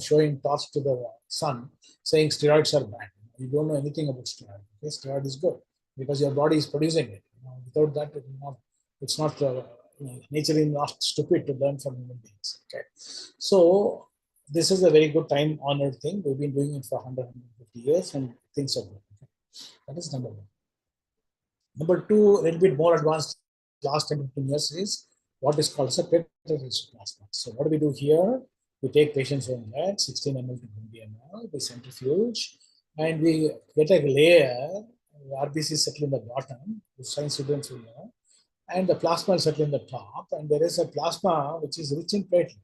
showing torch to the sun, saying steroids are bad. You don't know anything about steroid. Okay, steroid is good because your body is producing it. Without that, it's not. Nature is not stupid to learn from human beings. Okay, so this is a very good time-honored thing. We've been doing it for 150 years, and things are good. Okay? That is number one. Number two, a little bit more advanced, last 10 to 15 years is what is called a platelet-rich plasma. So what do we do here? We take patients' own blood, 16 ml to 20 ml, we centrifuge, and we get a layer. RBC settle in the bottom, the science students will know, and the plasma will settle in the top, and there is a plasma which is rich in platelet.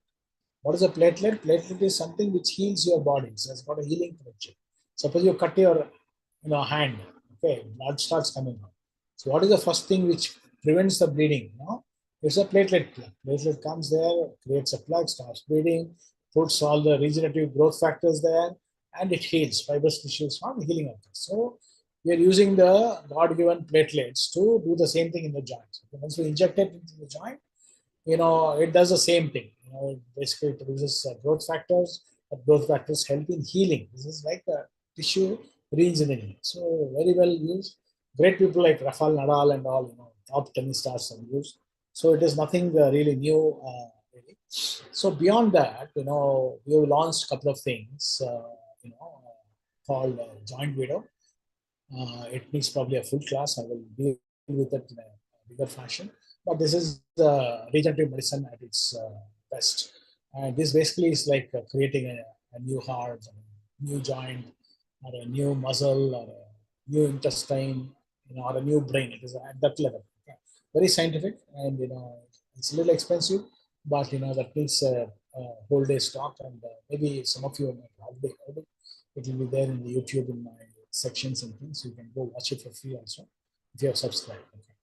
What is a platelet? Platelet is something which heals your body. So it's got a healing potential. Suppose you cut your hand, okay, blood starts coming out. So what is the first thing which prevents the bleeding? It's a platelet plug. Platelet comes there, creates a plug, starts bleeding, puts all the regenerative growth factors there, and it heals fibrous tissues from healing occurs. So we are using the God-given platelets to do the same thing in the joints. Once we inject it into the joint, it does the same thing. It basically produces growth factors, but growth factors help in healing. This is like a tissue re-engineering. So very well used. Great people like Rafael Nadal and all, top tennis stars have used. So it is nothing really new. Really. So beyond that, we have launched a couple of things, called Joint Widow. It needs probably a full class. I will deal with it in a bigger fashion. But this is regenerative medicine at its best. And this basically is like creating a new heart, a new joint, or a new muscle, or a new intestine, or a new brain. It is at that level. Okay. Very scientific, and it's a little expensive, but that needs a whole day stock, and maybe some of you might already heard it. It will be there in the YouTube in my sections and things. You can go watch it for free also if you have subscribed. Okay.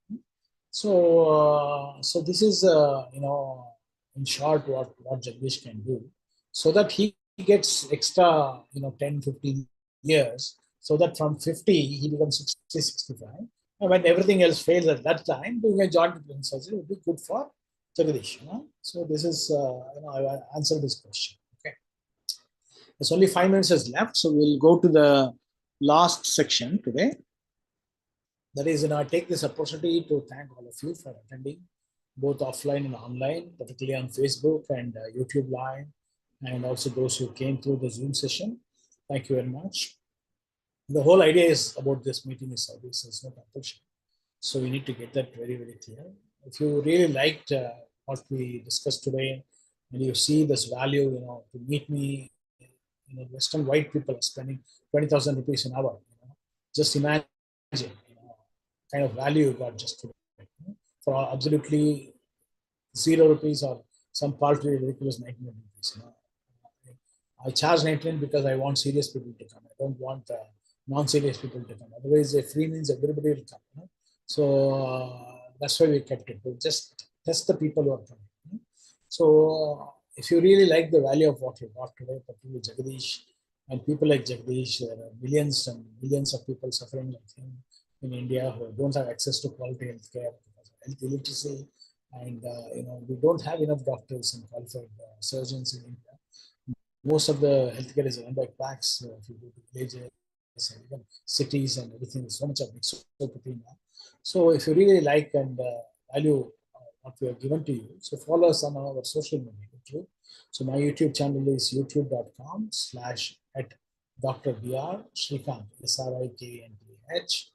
So this is in short what Jagdish can do, so that he gets extra 10, 15 years, so that from 50 he becomes 60, 65, and when everything else fails at that time, doing a joint replacement surgery would be good for Jagdish. So this is I answered this question. Okay, there's only 5 minutes is left, so we'll go to the last section today. That is, I take this opportunity to thank all of you for attending, both offline and online, particularly on Facebook and YouTube Live, and also those who came through the Zoom session. Thank you very much. The whole idea is about this meeting is service, it's not compulsion. So we need to get that very, very clear. If you really liked what we discussed today, and you see this value, to meet me, Western white people are spending 20,000 rupees an hour. Just imagine kind of value you got just today, for absolutely 0 rupees or some paltry ridiculous 99 rupees. I charge 99 because I want serious people to come. I don't want non-serious people to come. Otherwise, a free means everybody will come. So that's why we kept it. We just test the people who are coming. So if you really like the value of what you got today, particularly Jagdish and people like Jagdish, there are millions and millions of people suffering like him in India who don't have access to quality health care because of health illiteracy, and we don't have enough doctors and qualified surgeons in India. Most of the healthcare is run by quacks. If you go to villages and even cities and everything, there's so much of mixopathy now. So if you really like and value what we have given to you, so follow us on our social media. YouTube. So my YouTube channel is youtube.com/Dr. Br Srikanth, SRIKNTH.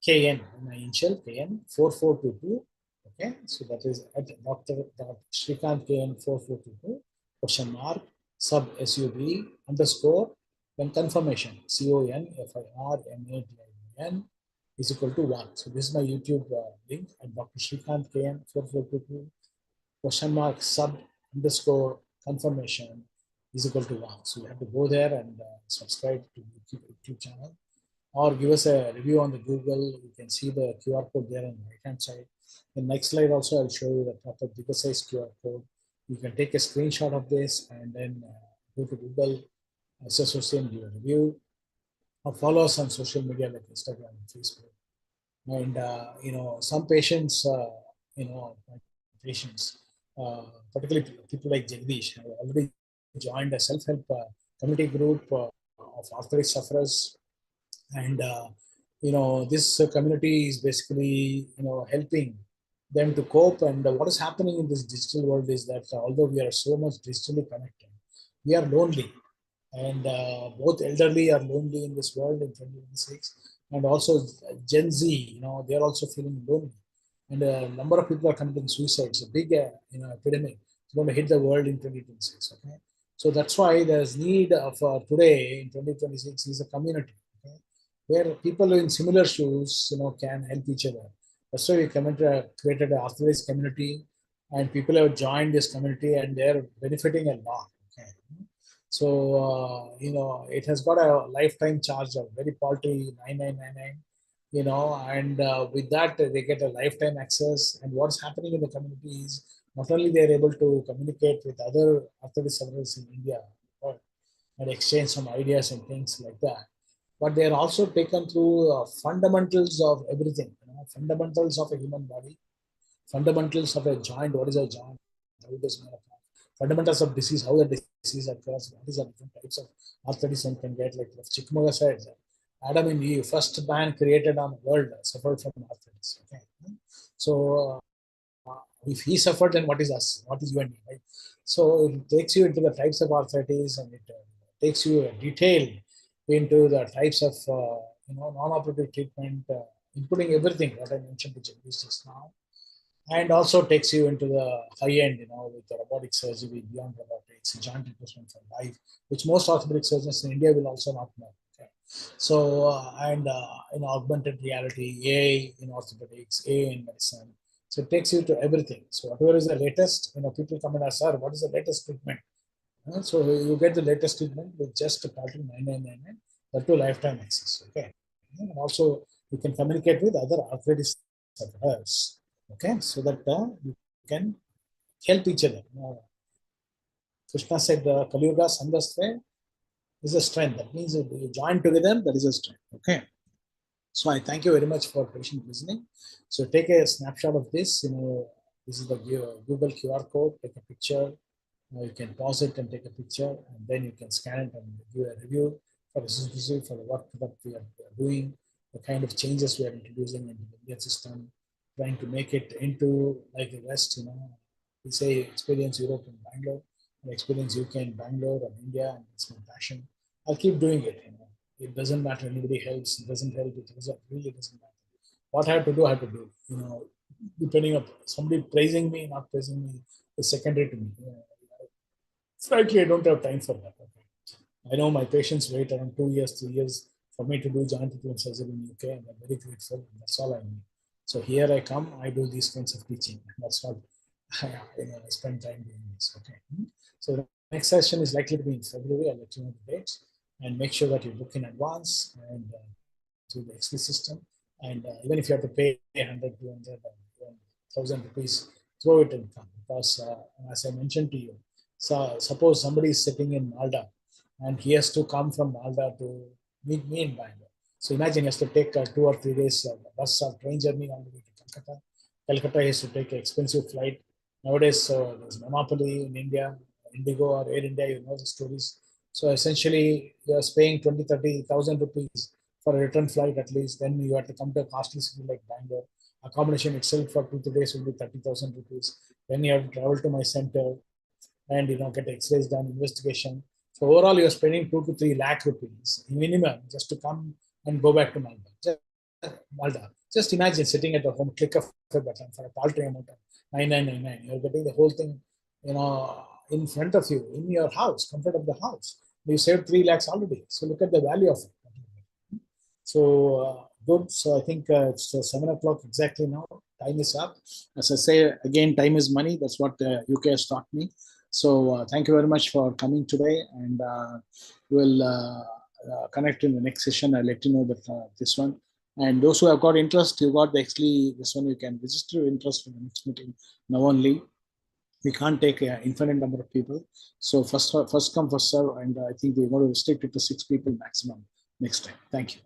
KN, my initial KN 4422. Okay, so that is at Dr. Srikanth KN 4422, question mark, sub SUB underscore, then confirmation CONFIRMATION is equal to 1. So this is my YouTube link at Dr. Srikanth KN 4422, question mark, sub underscore confirmation is equal to 1. So you have to go there and subscribe to the YouTube channel, or give us a review on the Google. You can see the QR code there on the right hand side. The next slide also I'll show you the proper bigger size QR code. You can take a screenshot of this and then go to Google, associate and give a review, or follow us on social media like Instagram and Facebook. And some patients, patients, particularly people like Jagdish, have already joined a self-help community group of arthritis sufferers. And this community is basically helping them to cope. And what is happening in this digital world is that although we are so much digitally connected, we are lonely. And both elderly are lonely in this world in 2026, and also Gen Z, they're also feeling lonely. And a number of people are committing suicide. It's a big epidemic. It's going to hit the world in 2026. Okay, so that's why there's need for today in 2026 is a community, okay, where people in similar shoes can help each other. That's why we created an arthritis community, and people have joined this community and they're benefiting a lot. Okay. So, it has got a lifetime charge of very paltry 9999, and with that, they get a lifetime access. And what's happening in the community is not only they're able to communicate with other arthritis sufferers in India and exchange some ideas and things like that, but they're also taken through fundamentals of everything, fundamentals of a human body, fundamentals of a joint. What is a joint? How it is manufactured? Fundamentals of disease, how the disease occurs, what is the different types of arthritis one can get. Like Chikmaga said, Adam and Eve, first man created on the world, suffered from arthritis. Okay, so if he suffered, then what is us? What is you and me, right? So it takes you into the types of arthritis, and it takes you a detail into the types of non-operative treatment, including everything that I mentioned to Jagdish just now. And also takes you into the high end, with the robotic surgery, beyond robotics, joint replacement for life, which most orthopedic surgeons in India will also not know. Okay. So, in augmented reality, AI in orthopedics, AI in medicine. So it takes you to everything. So whatever is the latest, people come and ask, sir, what is the latest treatment? So you get the latest treatment with just a pattern 9999, that to lifetime access. Okay. And also you can communicate with other arthritis sufferers. Okay, so that you can help each other. Krishna said, Kali Yuga Sangasthe is a strength. That means if you join together, that is a strength. Okay. So I thank you very much for patient listening. So take a snapshot of this. This is the Google QR code. Take a picture. You can pause it and take a picture, and then you can scan it and give a review for the work that we are doing, the kind of changes we are introducing into the Indian system, trying to make it into like the West. We say experience Europe in Bangalore, and experience UK in Bangalore and India, and it's my passion. I'll keep doing it. It doesn't matter. Anybody helps, it doesn't help. It really doesn't matter. What I have to do, I have to do. Depending on somebody praising me, not praising me, is secondary to me. Frankly, I don't have time for that. Okay. I know my patients wait around 2 years, 3 years for me to do joint replacement surgery in UK, and I'm very grateful. That's all I need. So here I come, I do these kinds of teaching. That's what I spend time doing this. Okay. So the next session is likely to be in February. I'll let you know the dates, and make sure that you book in advance and through the XP system. And even if you have to pay 100, 200, 1,000 rupees, throw it in, because as I mentioned to you, so suppose somebody is sitting in Malda and he has to come from Malda to meet me in Bangalore. So imagine he has to take 2 or 3 days bus or train journey all the way to Calcutta. Calcutta, he has to take an expensive flight. Nowadays, there's monopoly in India, Indigo or Air India, you know the stories. So essentially, you're paying 20, 30,000 rupees for a return flight at least. Then you have to come to a costly city like Bangalore. Accommodation itself for 2 3 days will be 30,000 rupees. Then you have to travel to my center and get X-rays done, investigation. So overall, you're spending 2 to 3 lakh rupees minimum just to come and go back to Malda. Just imagine sitting at the home, click of a button for a paltry amount of 9999. You're getting the whole thing, in front of you, in your house, comfort of the house. You saved 3 lakhs already. So look at the value of it. So good. So I think it's 7 o'clock exactly now. Time is up. As I say again, time is money. That's what UK has taught me. So thank you very much for coming today, and we'll connect in the next session. I'll let you know that this one. And those who have got interest, you got actually this one. You can register your interest for the next meeting now only. We can't take an infinite number of people. So first come, first serve, and I think we're going to restrict it to 6 people maximum next time. Thank you.